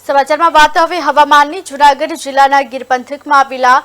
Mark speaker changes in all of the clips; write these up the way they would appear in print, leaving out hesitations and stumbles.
Speaker 1: સમાચારમાં વાત હવે હવામાનની। જૂનાગઢ જિલ્લાના ગીર પંથકમાં આવેલા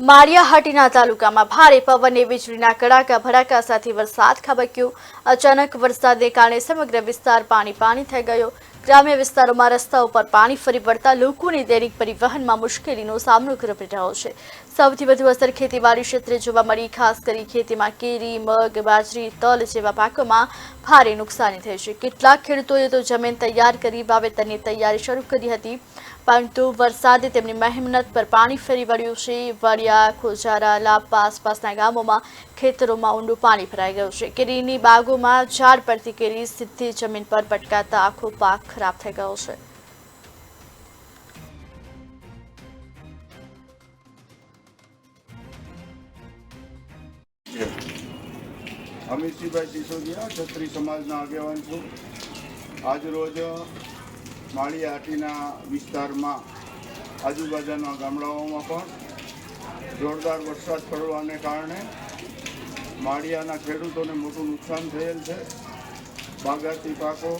Speaker 1: માળિયાહાટીના તાલુકામાં ભારે પવને વીજળીના કડાકા ભડાકા સાથે વરસાદ ખાબક્યો। અચાનક વરસાદને કારણે સમગ્ર વિસ્તાર પાણી થઈ ગયો। ગ્રામ્ય વિસ્તારોમાં રસ્તાઓ પર પાણી ફરી વળતા લોકોને દૈનિક પરિવહનમાં મુશ્કેલીનો સામનો કરવો પડી રહ્યો છે। સૌથી વધુ અસર ખેતીવાડી ક્ષેત્રે જોવા મળી। ખાસ કરી ખેતીમાં કેરી, મગ, બાજરી, તલ જેવા પાકોમાં ભારે નુકસાની થઈ છે। કેટલાક ખેડૂતોએ તો જમીન તૈયાર કરી વાવેતરની તૈયારી શરૂ કરી હતી, પરંતુ વરસાદે તેમની મહેનત પર પાણી ફરી વળ્યું છે। વડિયા, ખોજારા, લાપા આસપાસના ગામોમાં ખેતરોમાં ઊંડું પાણી ભરાઈ ગયું છે। કેરીની બાગોમાં ઝાડ પરથી કેરી સીધી જમીન પર પટકાતા આખો પાક ખરાબ થઈ ગયો છે।
Speaker 2: અમિતસિંહભાઈ સિસોદિયા, ક્ષત્રિય સમાજના આગેવાન છું। આજરોજ માળિયાહાટીના વિસ્તારમાં આજુબાજુના ગામડાઓમાં પણ જોરદાર વરસાદ પડવાને કારણે માળિયાના ખેડૂતોને મોટું નુકસાન થયેલ છે। બાગાયતી પાકો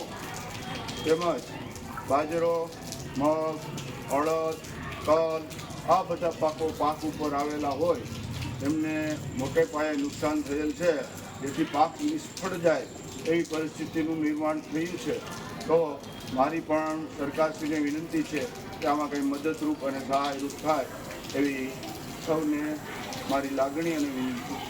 Speaker 2: તેમજ બાજરો, મગ, અડદ, તલ આ બધા પાકો પાક ઉપર આવેલા હોય એમને મોટે પાયે નુકસાન થયેલ છે, જેથી પાક નિષ્ફળ જાય એવી પરિસ્થિતિનું નિર્માણ થયું છે। તો મારી પણ સરકારશ્રીને વિનંતી છે કે આમાં કંઈ મદદરૂપ અને સહાયરૂપ થાય એવી સૌને મારી લાગણી અને વિનંતી।